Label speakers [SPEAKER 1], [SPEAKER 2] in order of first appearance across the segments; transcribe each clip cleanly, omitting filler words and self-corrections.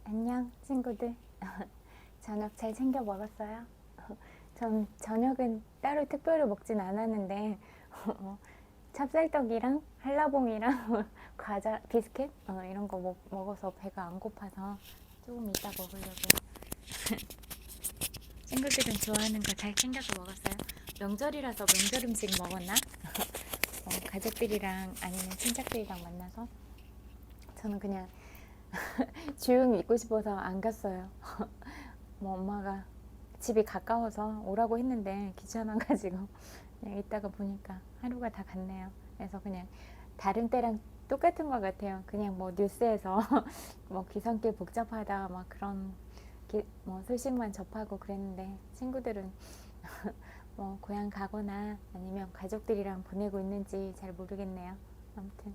[SPEAKER 1] 안녕, 친구들. 저녁 잘 챙겨 먹었어요? 전 저녁은 따로 특별히 먹진 않았는데, 찹쌀떡이랑 한라봉이랑 과자, 비스켓? 이런 거 먹어서 배가 안 고파서 조금 이따 먹으려고요. 친구들은 좋아하는 거 잘 챙겨서 먹었어요? 명절이라서 명절 음식 먹었나? 가족들이랑 아니면 친척들이랑 만나서 저는 그냥 조용히 있고 싶어서 안 갔어요. 엄마가 집이 가까워서 오라고 했는데 귀찮아가지고 그냥 이따가 보니까 하루가 다 갔네요. 그래서 그냥 다른 때랑 똑같은 것 같아요. 그냥 뭐 뉴스에서 뭐 귀성길 복잡하다 막 그런 뭐 소식만 접하고 그랬는데 친구들은 뭐 고향 가거나 아니면 가족들이랑 보내고 있는지 잘 모르겠네요. 아무튼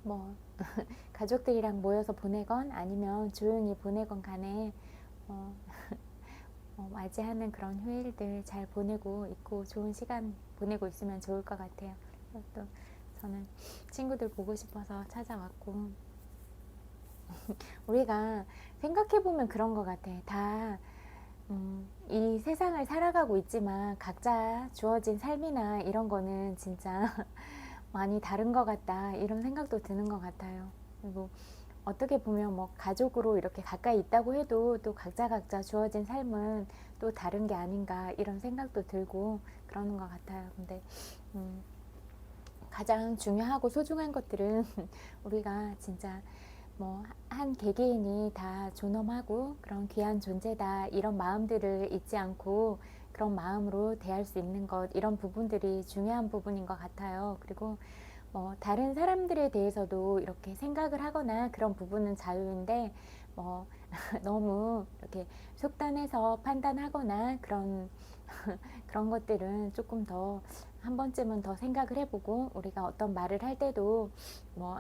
[SPEAKER 1] 뭐 가족들이랑 모여서 보내건 아니면 조용히 보내건 간에 어, 맞이하는 그런 휴일들 잘 보내고 있고 좋은 시간 보내고 있으면 좋을 것 같아요. 또 저는 친구들 보고 싶어서 찾아왔고 우리가 생각해보면 그런 것 같아. 다 이 세상을 살아가고 있지만 각자 주어진 삶이나 이런 거는 진짜 많이 다른 것 같다 이런 생각도 드는 것 같아요. 그리고 어떻게 보면 뭐 가족으로 이렇게 가까이 있다고 해도 또 각자 주어진 삶은 또 다른 게 아닌가 이런 생각도 들고 그러는 것 같아요. 근데 가장 중요하고 소중한 것들은 우리가 진짜 뭐 한 개개인이 다 존엄하고 그런 귀한 존재다 이런 마음들을 잊지 않고 그런 마음으로 대할 수 있는 것 이런 부분들이 중요한 부분인 것 같아요. 그리고 뭐 다른 사람들에 대해서도 이렇게 생각을 하거나 그런 부분은 자유인데 뭐 너무 이렇게 속단해서 판단하거나 그런 것들은 조금 더 한 번쯤은 더 생각을 해보고 우리가 어떤 말을 할 때도 뭐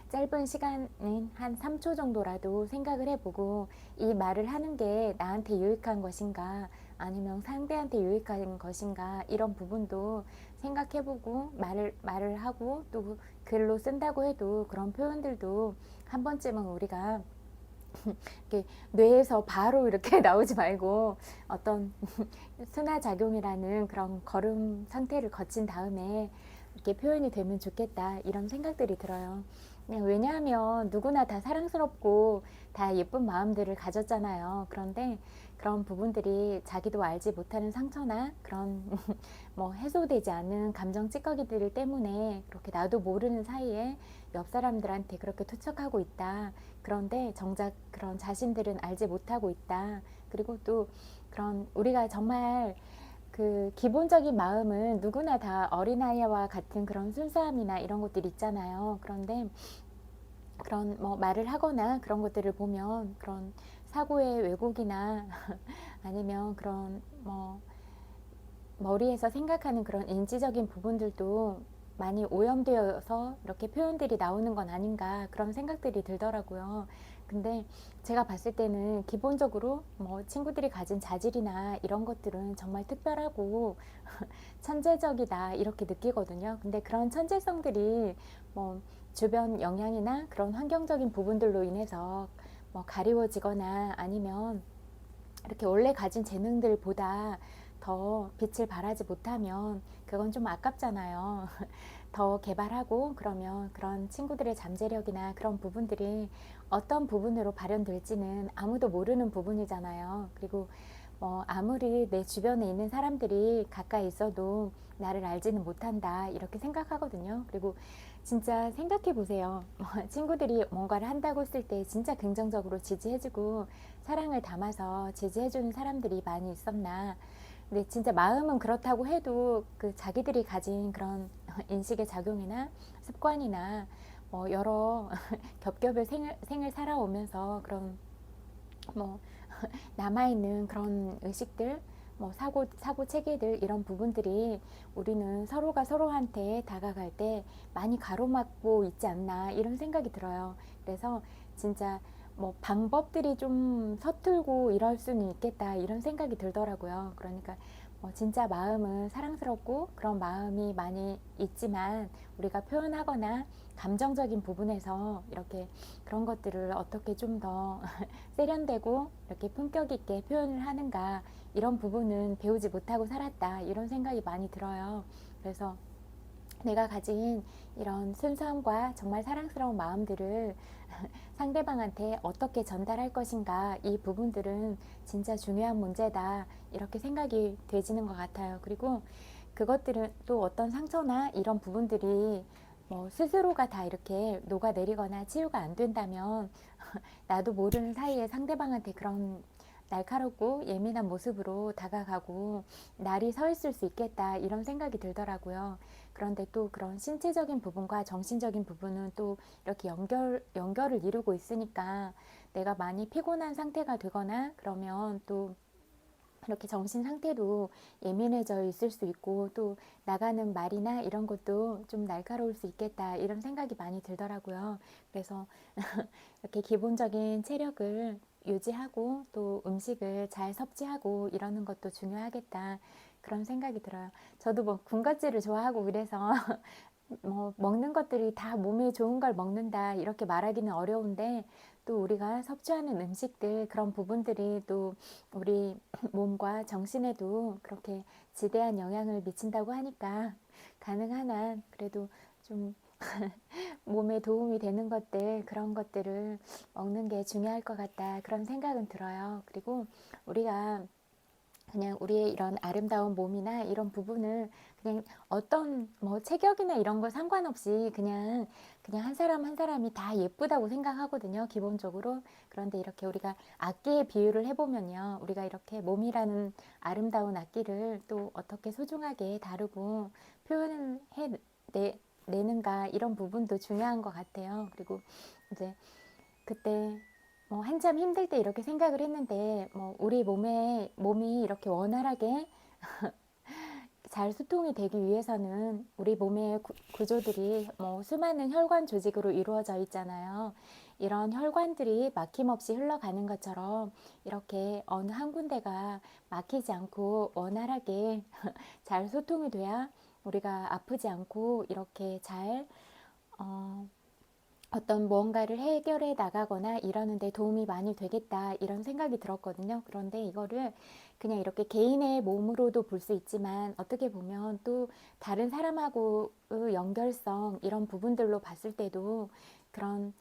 [SPEAKER 1] 짧은 시간인 한 3초 정도라도 생각을 해보고 이 말을 하는 게 나한테 유익한 것인가 아니면 상대한테 유익한 것인가 이런 부분도 생각해보고 말을 하고 또 글로 쓴다고 해도 그런 표현들도 한 번쯤은 우리가 이렇게 뇌에서 바로 이렇게 나오지 말고 어떤 순화작용이라는 그런 걸음 상태를 거친 다음에 이렇게 표현이 되면 좋겠다 이런 생각들이 들어요. 왜냐하면 누구나 다 사랑스럽고 다 예쁜 마음들을 가졌잖아요. 그런데 그런 부분들이 자기도 알지 못하는 상처나 그런 뭐 해소되지 않는 감정 찌꺼기들 때문에 그렇게 나도 모르는 사이에 옆 사람들한테 그렇게 투척하고 있다. 그런데 정작 그런 자신들은 알지 못하고 있다. 그리고 또 그런 우리가 정말 그 기본적인 마음은 누구나 다 어린아이와 같은 그런 순수함이나 이런 것들이 있잖아요. 그런데 그런 뭐 말을 하거나 그런 것들을 보면 그런 사고의 왜곡이나 아니면 그런 뭐 머리에서 생각하는 그런 인지적인 부분들도 많이 오염되어서 이렇게 표현들이 나오는 건 아닌가 그런 생각들이 들더라고요. 근데 제가 봤을 때는 기본적으로 뭐 친구들이 가진 자질이나 이런 것들은 정말 특별하고 천재적이다 이렇게 느끼거든요. 근데 그런 천재성들이 뭐 주변 영향이나 그런 환경적인 부분들로 인해서 뭐 가리워지거나 아니면 이렇게 원래 가진 재능들보다 더 빛을 발하지 못하면 그건 좀 아깝잖아요. 더 개발하고 그러면 그런 친구들의 잠재력이나 그런 부분들이 어떤 부분으로 발현될지는 아무도 모르는 부분이잖아요. 그리고 뭐 아무리 내 주변에 있는 사람들이 가까이 있어도 나를 알지는 못한다 이렇게 생각하거든요. 그리고 진짜 생각해 보세요. 친구들이 뭔가를 한다고 했을 때 진짜 긍정적으로 지지해주고 사랑을 담아서 지지해주는 사람들이 많이 있었나. 근데 진짜 마음은 그렇다고 해도 그 자기들이 가진 그런 인식의 작용이나 습관이나 뭐 여러 겹겹의 생을 살아오면서 그런 뭐 남아있는 그런 의식들, 뭐 사고 체계들 이런 부분들이 우리는 서로가 서로한테 다가갈 때 많이 가로막고 있지 않나 이런 생각이 들어요. 그래서 진짜 뭐 방법들이 좀 서툴고 이럴 수는 있겠다 이런 생각이 들더라고요. 그러니까 진짜 마음은 사랑스럽고 그런 마음이 많이 있지만 우리가 표현하거나 감정적인 부분에서 이렇게 그런 것들을 어떻게 좀 더 세련되고 이렇게 품격 있게 표현을 하는가, 이런 부분은 배우지 못하고 살았다, 이런 생각이 많이 들어요. 그래서 내가 가진 이런 순수함과 정말 사랑스러운 마음들을 상대방한테 어떻게 전달할 것인가, 이 부분들은 진짜 중요한 문제다, 이렇게 생각이 되지는 것 같아요. 그리고 그것들은 또 어떤 상처나 이런 부분들이 스스로가 다 이렇게 녹아내리거나 치유가 안 된다면 나도 모르는 사이에 상대방한테 그런 날카롭고 예민한 모습으로 다가가고 날이 서 있을 수 있겠다, 이런 생각이 들더라고요. 그런데 또 그런 신체적인 부분과 정신적인 부분은 또 이렇게 연결을 이루고 있으니까 내가 많이 피곤한 상태가 되거나 그러면 또 이렇게 정신 상태도 예민해져 있을 수 있고, 또 나가는 말이나 이런 것도 좀 날카로울 수 있겠다, 이런 생각이 많이 들더라고요. 그래서 이렇게 기본적인 체력을 유지하고 또 음식을 잘 섭취하고 이러는 것도 중요하겠다, 그런 생각이 들어요. 저도 군것질을 좋아하고 그래서 먹는 것들이 다 몸에 좋은 걸 먹는다, 이렇게 말하기는 어려운데, 또 우리가 섭취하는 음식들, 그런 부분들이 또 우리 몸과 정신에도 그렇게 지대한 영향을 미친다고 하니까 가능한 한 그래도 좀 몸에 도움이 되는 것들, 그런 것들을 먹는 게 중요할 것 같다, 그런 생각은 들어요. 그리고 우리가 그냥 우리의 이런 아름다운 몸이나 이런 부분을 그냥 어떤 체격이나 이런 거 상관없이 그냥 한 사람 한 사람이 다 예쁘다고 생각하거든요, 기본적으로. 그런데 이렇게 우리가 악기에 비유를 해보면요, 우리가 이렇게 몸이라는 아름다운 악기를 또 어떻게 소중하게 다루고 표현을 내는가, 이런 부분도 중요한 것 같아요. 그리고 이제 그때 한참 힘들 때 이렇게 생각을 했는데, 우리 몸이 이렇게 원활하게 잘 소통이 되기 위해서는 우리 몸의 구조들이 수많은 혈관 조직으로 이루어져 있잖아요. 이런 혈관들이 막힘없이 흘러가는 것처럼 이렇게 어느 한 군데가 막히지 않고 원활하게 잘 소통이 돼야 우리가 아프지 않고 이렇게 잘 어떤 무언가를 해결해 나가거나 이러는데 도움이 많이 되겠다, 이런 생각이 들었거든요. 그런데 이거를 그냥 이렇게 개인의 몸으로도 볼 수 있지만, 어떻게 보면 또 다른 사람하고의 연결성, 이런 부분들로 봤을 때도 그런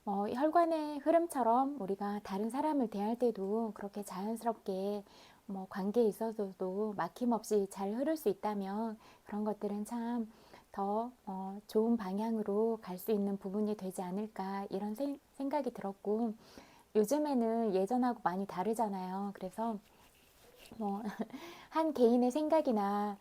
[SPEAKER 1] 혈관의 흐름처럼 우리가 다른 사람을 대할 때도 그렇게 자연스럽게 관계에 있어서도 막힘없이 잘 흐를 수 있다면, 그런 것들은 참 더 좋은 방향으로 갈 수 있는 부분이 되지 않을까, 이런 생각이 들었고, 요즘에는 예전하고 많이 다르잖아요. 그래서 한 개인의 생각이나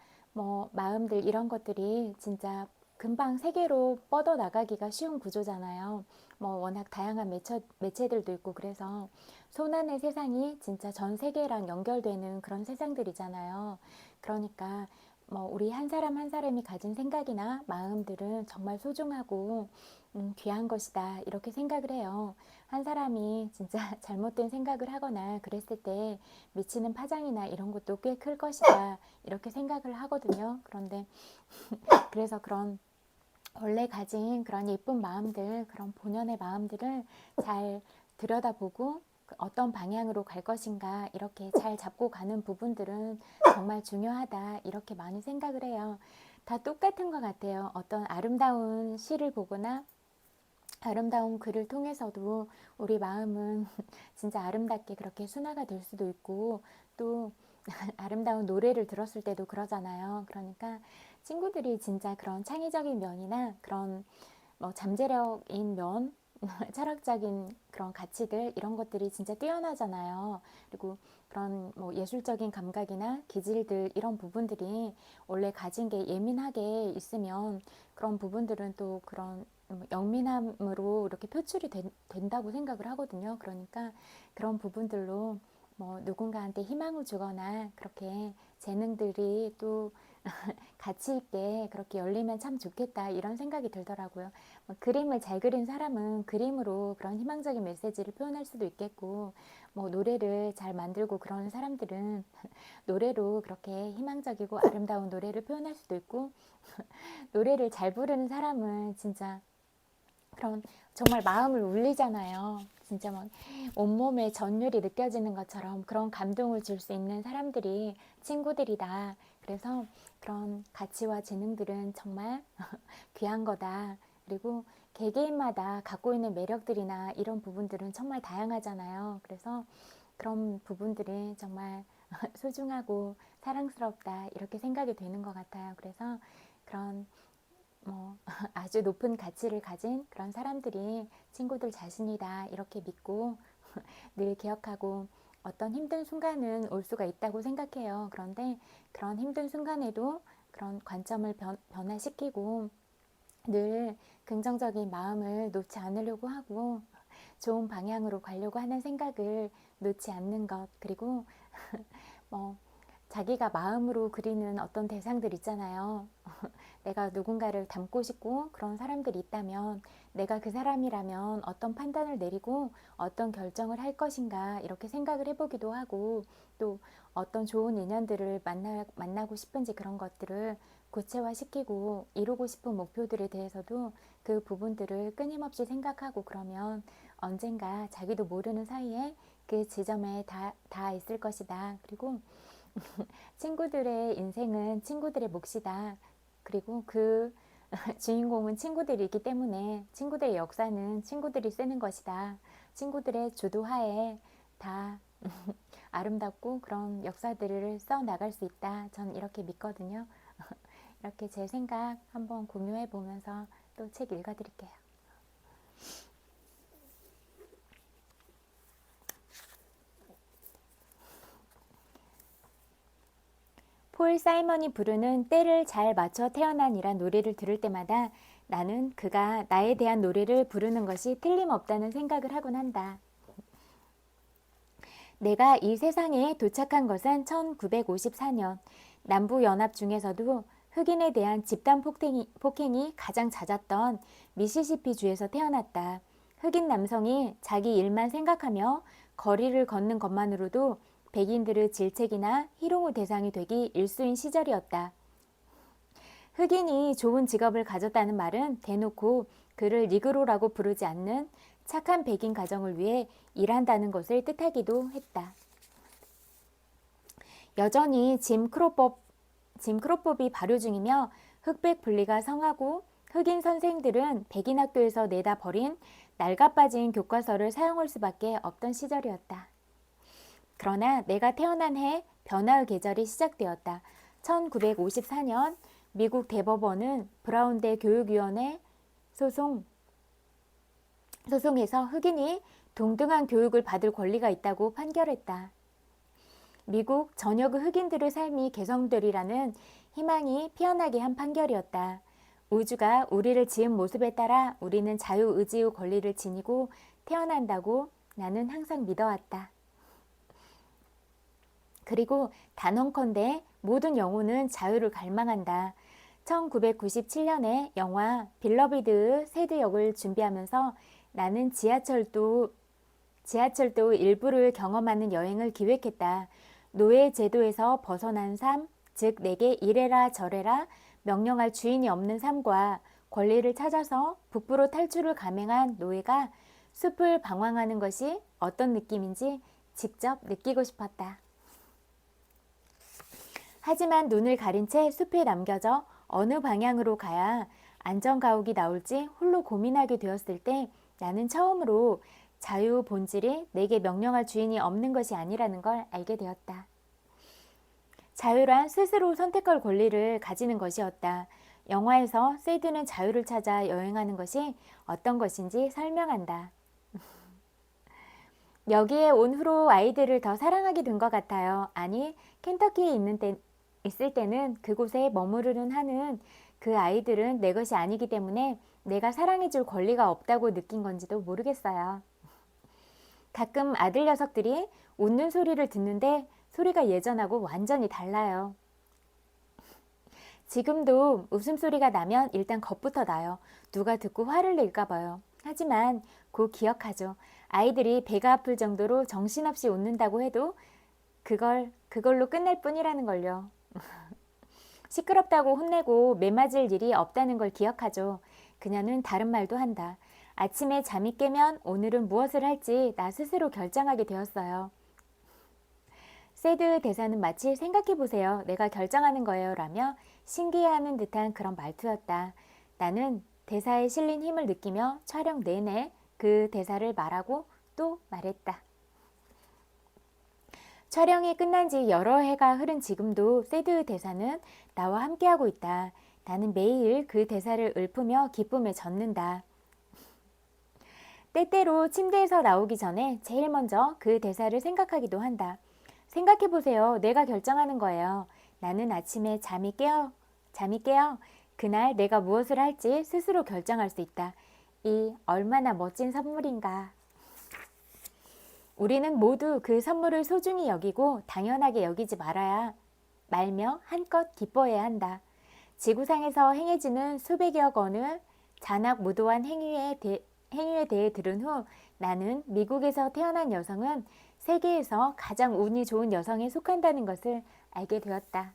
[SPEAKER 1] 마음들, 이런 것들이 진짜 금방 세계로 뻗어 나가기가 쉬운 구조잖아요. 워낙 다양한 매체들도 있고, 그래서 손안의 세상이 진짜 전 세계랑 연결되는 그런 세상들이잖아요. 그러니까 우리 한 사람 한 사람이 가진 생각이나 마음들은 정말 소중하고 귀한 것이다, 이렇게 생각을 해요. 한 사람이 진짜 잘못된 생각을 하거나 그랬을 때 미치는 파장이나 이런 것도 꽤 클 것이다, 이렇게 생각을 하거든요. 그런데 그래서 그런 원래 가진 그런 예쁜 마음들, 그런 본연의 마음들을 잘 들여다보고 어떤 방향으로 갈 것인가, 이렇게 잘 잡고 가는 부분들은 정말 중요하다, 이렇게 많이 생각을 해요. 다 똑같은 것 같아요. 어떤 아름다운 시를 보거나 아름다운 글을 통해서도 우리 마음은 진짜 아름답게 그렇게 순화가 될 수도 있고, 또 아름다운 노래를 들었을 때도 그러잖아요. 그러니까 친구들이 진짜 그런 창의적인 면이나 그런 잠재력인 면, 철학적인 그런 가치들, 이런 것들이 진짜 뛰어나잖아요. 그리고 그런 예술적인 감각이나 기질들, 이런 부분들이 원래 가진 게 예민하게 있으면 그런 부분들은 또 그런 영민함으로 이렇게 표출이 된다고 생각을 하거든요. 그러니까 그런 부분들로 누군가한테 희망을 주거나 그렇게 재능들이 또 가치 있게 그렇게 열리면 참 좋겠다 이런 생각이 들더라고요. 뭐 그림을 잘 그린 사람은 그림으로 그런 희망적인 메시지를 표현할 수도 있겠고, 뭐 노래를 잘 만들고 그러는 사람들은 노래로 그렇게 희망적이고 아름다운 노래를 표현할 수도 있고, 노래를 잘 부르는 사람은 진짜 그런 정말 마음을 울리잖아요. 진짜 막 온몸에 전율이 느껴지는 것처럼 그런 감동을 줄 수 있는 사람들이 친구들이다. 그래서 그런 가치와 재능들은 정말 귀한 거다. 그리고 개개인마다 갖고 있는 매력들이나 이런 부분들은 정말 다양하잖아요. 그래서 그런 부분들이 정말 소중하고 사랑스럽다. 이렇게 생각이 되는 것 같아요. 그래서 그런 뭐 아주 높은 가치를 가진 그런 사람들이 친구들 자신이다 이렇게 믿고 늘 기억하고, 어떤 힘든 순간은 올 수가 있다고 생각해요. 그런데 그런 힘든 순간에도 그런 관점을 변화시키고 늘 긍정적인 마음을 놓지 않으려고 하고 좋은 방향으로 가려고 하는 생각을 놓지 않는 것, 그리고 뭐 자기가 마음으로 그리는 어떤 대상들 있잖아요. 내가 누군가를 닮고 싶고 그런 사람들이 있다면 내가 그 사람이라면 어떤 판단을 내리고 어떤 결정을 할 것인가 이렇게 생각을 해보기도 하고, 또 어떤 좋은 인연들을 만나고 싶은지 그런 것들을 구체화시키고 이루고 싶은 목표들에 대해서도 그 부분들을 끊임없이 생각하고, 그러면 언젠가 자기도 모르는 사이에 그 지점에 다 있을 것이다. 그리고 친구들의 인생은 친구들의 몫이다. 그리고 그 주인공은 친구들이기 때문에 친구들의 역사는 친구들이 쓰는 것이다. 친구들의 주도하에 다 아름답고 그런 역사들을 써 나갈 수 있다. 전 이렇게 믿거든요. 이렇게 제 생각 한번 공유해 보면서 또 책 읽어 드릴게요. 폴 사이먼이 부르는 때를 잘 맞춰 태어난이란 노래를 들을 때마다 나는 그가 나에 대한 노래를 부르는 것이 틀림없다는 생각을 하곤 한다. 내가 이 세상에 도착한 것은 1954년, 남부연합 중에서도 흑인에 대한 집단 폭행이 가장 잦았던 미시시피주에서 태어났다. 흑인 남성이 자기 일만 생각하며 거리를 걷는 것만으로도 백인들의 질책이나 희롱의 대상이 되기 일쑤인 시절이었다. 흑인이 좋은 직업을 가졌다는 말은 대놓고 그를 니그로라고 부르지 않는 착한 백인 가정을 위해 일한다는 것을 뜻하기도 했다. 여전히 짐 크로법이 발효 중이며 흑백 분리가 성하고 흑인 선생들은 백인 학교에서 내다 버린 낡아빠진 교과서를 사용할 수밖에 없던 시절이었다. 그러나 내가 태어난 해 변화의 계절이 시작되었다. 1954년 미국 대법원은 브라운대 교육위원회 소송에서 흑인이 동등한 교육을 받을 권리가 있다고 판결했다. 미국 전역의 흑인들의 삶이 개선되리라는 희망이 피어나게 한 판결이었다. 우주가 우리를 지은 모습에 따라 우리는 자유의지의 권리를 지니고 태어난다고 나는 항상 믿어왔다. 그리고 단언컨대 모든 영혼은 자유를 갈망한다. 1997년에 영화 빌러비드의 새드 역을 준비하면서 나는 지하철도 일부를 경험하는 여행을 기획했다. 노예 제도에서 벗어난 삶, 즉 내게 이래라 저래라 명령할 주인이 없는 삶과 권리를 찾아서 북부로 탈출을 감행한 노예가 숲을 방황하는 것이 어떤 느낌인지 직접 느끼고 싶었다. 하지만 눈을 가린 채 숲에 남겨져 어느 방향으로 가야 안전가옥이 나올지 홀로 고민하게 되었을 때 나는 처음으로 자유의 본질이 내게 명령할 주인이 없는 것이 아니라는 걸 알게 되었다. 자유란 스스로 선택할 권리를 가지는 것이었다. 영화에서 세드는 자유를 찾아 여행하는 것이 어떤 것인지 설명한다. 여기에 온 후로 아이들을 더 사랑하게 된 것 같아요. 아니, 켄터키에 있을 때는 그곳에 머무르는 하는 그 아이들은 내 것이 아니기 때문에 내가 사랑해줄 권리가 없다고 느낀 건지도 모르겠어요. 가끔 아들 녀석들이 웃는 소리를 듣는데 소리가 예전하고 완전히 달라요. 지금도 웃음소리가 나면 일단 겁부터 나요. 누가 듣고 화를 낼까 봐요. 하지만 곧 기억하죠. 아이들이 배가 아플 정도로 정신없이 웃는다고 해도 그걸로 끝낼 뿐이라는 걸요. 시끄럽다고 혼내고 매맞을 일이 없다는 걸 기억하죠. 그녀는 다른 말도 한다. 아침에 잠이 깨면 오늘은 무엇을 할지 나 스스로 결정하게 되었어요. 세드 대사는 마치 생각해보세요. 내가 결정하는 거예요. 라며 신기해하는 듯한 그런 말투였다. 나는 대사에 실린 힘을 느끼며 촬영 내내 그 대사를 말하고 또 말했다. 촬영이 끝난 지 여러 해가 흐른 지금도 세드 대사는 나와 함께하고 있다. 나는 매일 그 대사를 읊으며 기쁨에 젖는다. 때때로 침대에서 나오기 전에 제일 먼저 그 대사를 생각하기도 한다. 생각해보세요. 내가 결정하는 거예요. 나는 아침에 잠이 깨어 그날 내가 무엇을 할지 스스로 결정할 수 있다. 이 얼마나 멋진 선물인가. 우리는 모두 그 선물을 소중히 여기고 당연하게 여기지 말며 한껏 기뻐해야 한다. 지구상에서 행해지는 수백여 건의 잔악무도한 행위에 대해 들은 후 나는 미국에서 태어난 여성은 세계에서 가장 운이 좋은 여성에 속한다는 것을 알게 되었다.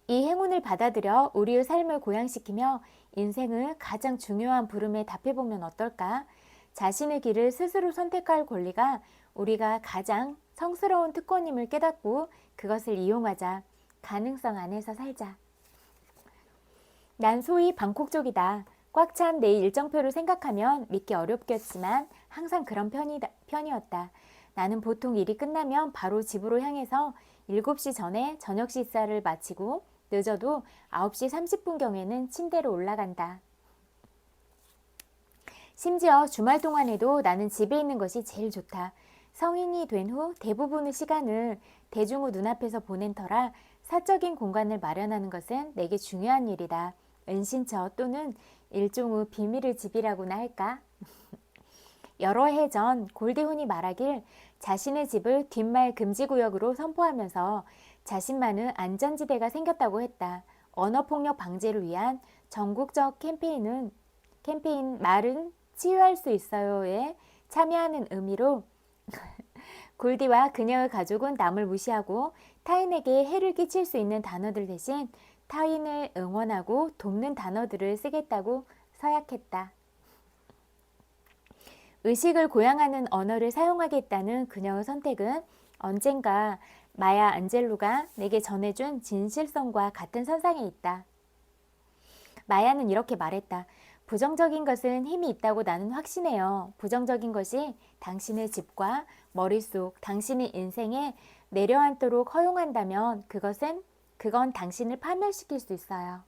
[SPEAKER 1] 이 행운을 받아들여 우리의 삶을 고양시키며 인생을 가장 중요한 부름에 답해보면 어떨까? 자신의 길을 스스로 선택할 권리가 우리가 가장 성스러운 특권임을 깨닫고 그것을 이용하자. 가능성 안에서 살자. 난 소위 방콕족이다. 꽉 찬 내 일정표를 생각하면 믿기 어렵겠지만 항상 그런 편이었다. 나는 보통 일이 끝나면 바로 집으로 향해서 7시 전에 저녁 식사를 마치고 늦어도 9시 30분경에는 침대로 올라간다. 심지어 주말 동안에도 나는 집에 있는 것이 제일 좋다. 성인이 된 후 대부분의 시간을 대중 후 눈앞에서 보낸 터라 사적인 공간을 마련하는 것은 내게 중요한 일이다. 은신처 또는 일종의 비밀의 집이라고나 할까? 여러 해 전 골디훈이 말하길 자신의 집을 뒷말 금지구역으로 선포하면서 자신만의 안전지대가 생겼다고 했다. 언어폭력 방지를 위한 전국적 캠페인 말은 치유할 수 있어요에 참여하는 의미로 골디와 그녀의 가족은 남을 무시하고 타인에게 해를 끼칠 수 있는 단어들 대신 타인을 응원하고 돕는 단어들을 쓰겠다고 서약했다. 의식을 고양하는 언어를 사용하겠다는 그녀의 선택은 언젠가 마야 안젤루가 내게 전해준 진실성과 같은 선상에 있다. 마야는 이렇게 말했다. 부정적인 것은 힘이 있다고 나는 확신해요. 부정적인 것이 당신의 집과 머릿속, 당신의 인생에 내려앉도록 허용한다면 그건 당신을 파멸시킬 수 있어요.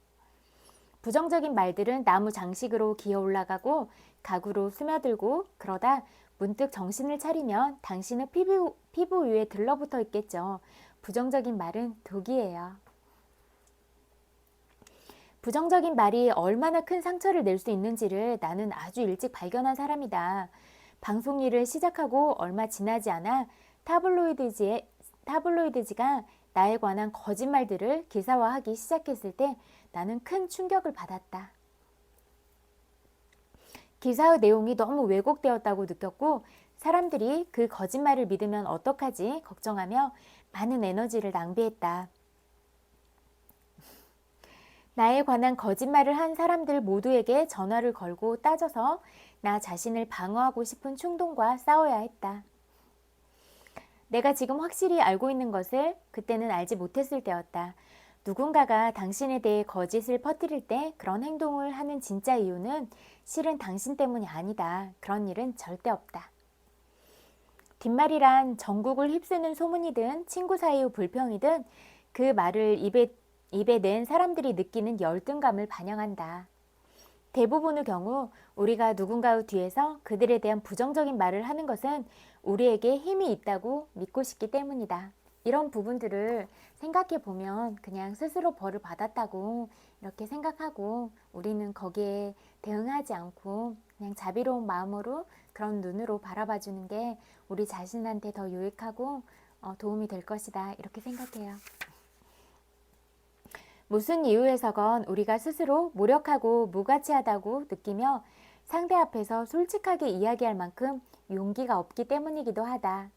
[SPEAKER 1] 부정적인 말들은 나무 장식으로 기어 올라가고 가구로 스며들고 그러다 문득 정신을 차리면 당신의 피부 위에 들러붙어 있겠죠. 부정적인 말은 독이에요. 부정적인 말이 얼마나 큰 상처를 낼 수 있는지를 나는 아주 일찍 발견한 사람이다. 방송 일을 시작하고 얼마 지나지 않아 타블로이드지가 나에 관한 거짓말들을 기사화하기 시작했을 때 나는 큰 충격을 받았다. 기사의 내용이 너무 왜곡되었다고 느꼈고 사람들이 그 거짓말을 믿으면 어떡하지 걱정하며 많은 에너지를 낭비했다. 나에 관한 거짓말을 한 사람들 모두에게 전화를 걸고 따져서 나 자신을 방어하고 싶은 충동과 싸워야 했다. 내가 지금 확실히 알고 있는 것을 그때는 알지 못했을 때였다. 누군가가 당신에 대해 거짓을 퍼뜨릴 때 그런 행동을 하는 진짜 이유는 실은 당신 때문이 아니다. 그런 일은 절대 없다. 뒷말이란 전국을 휩쓰는 소문이든 친구 사이의 불평이든 그 말을 입에 낸 사람들이 느끼는 열등감을 반영한다. 대부분의 경우 우리가 누군가의 뒤에서 그들에 대한 부정적인 말을 하는 것은 우리에게 힘이 있다고 믿고 싶기 때문이다. 이런 부분들을 생각해 보면 그냥 스스로 벌을 받았다고 이렇게 생각하고 우리는 거기에 대응하지 않고 그냥 자비로운 마음으로 그런 눈으로 바라봐 주는 게 우리 자신한테 더 유익하고 도움이 될 것이다. 이렇게 생각해요. 무슨 이유에서건 우리가 스스로 무력하고 무가치하다고 느끼며 상대 앞에서 솔직하게 이야기할 만큼 용기가 없기 때문이기도 하다.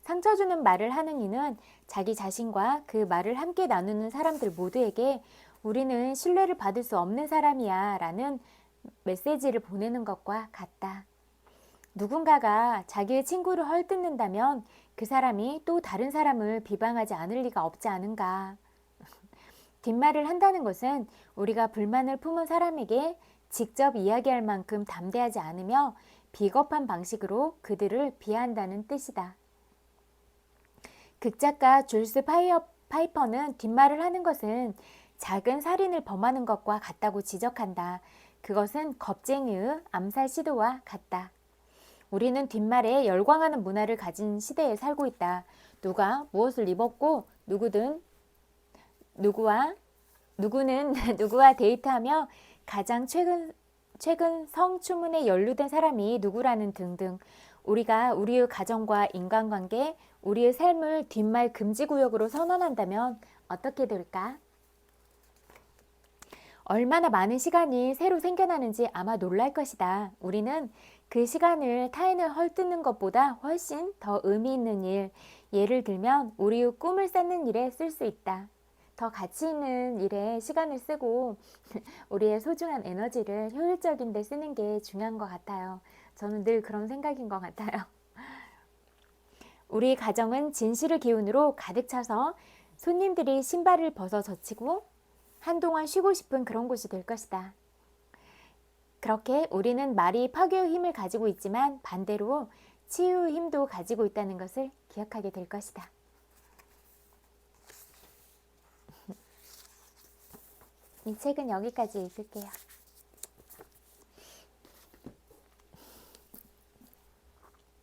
[SPEAKER 1] 상처 주는 말을 하는 이는 자기 자신과 그 말을 함께 나누는 사람들 모두에게 우리는 신뢰를 받을 수 없는 사람이야 라는 메시지를 보내는 것과 같다. 누군가가 자기의 친구를 헐뜯는다면 그 사람이 또 다른 사람을 비방하지 않을 리가 없지 않은가. 뒷말을 한다는 것은 우리가 불만을 품은 사람에게 직접 이야기할 만큼 담대하지 않으며 비겁한 방식으로 그들을 비하한다는 뜻이다. 극작가 줄스 파이퍼는 뒷말을 하는 것은 작은 살인을 범하는 것과 같다고 지적한다. 그것은 겁쟁이의 암살 시도와 같다. 우리는 뒷말에 열광하는 문화를 가진 시대에 살고 있다. 누가 무엇을 입었고 누구는 누구와 데이트하며 가장 최근 성추문에 연루된 사람이 누구라는 등등 우리가 우리의 가정과 인간관계, 우리의 삶을 뒷말 금지구역으로 선언한다면 어떻게 될까? 얼마나 많은 시간이 새로 생겨나는지 아마 놀랄 것이다. 우리는 그 시간을 타인을 헐뜯는 것보다 훨씬 더 의미 있는 일, 예를 들면 우리의 꿈을 쌓는 일에 쓸 수 있다. 더 가치 있는 일에 시간을 쓰고 우리의 소중한 에너지를 효율적인 데 쓰는 게 중요한 것 같아요. 저는 늘 그런 생각인 것 같아요. 우리 가정은 진실의 기운으로 가득 차서 손님들이 신발을 벗어 젖히고 한동안 쉬고 싶은 그런 곳이 될 것이다. 그렇게 우리는 말이 파괴의 힘을 가지고 있지만 반대로 치유의 힘도 가지고 있다는 것을 기억하게 될 것이다. 이 책은 여기까지 읽을게요.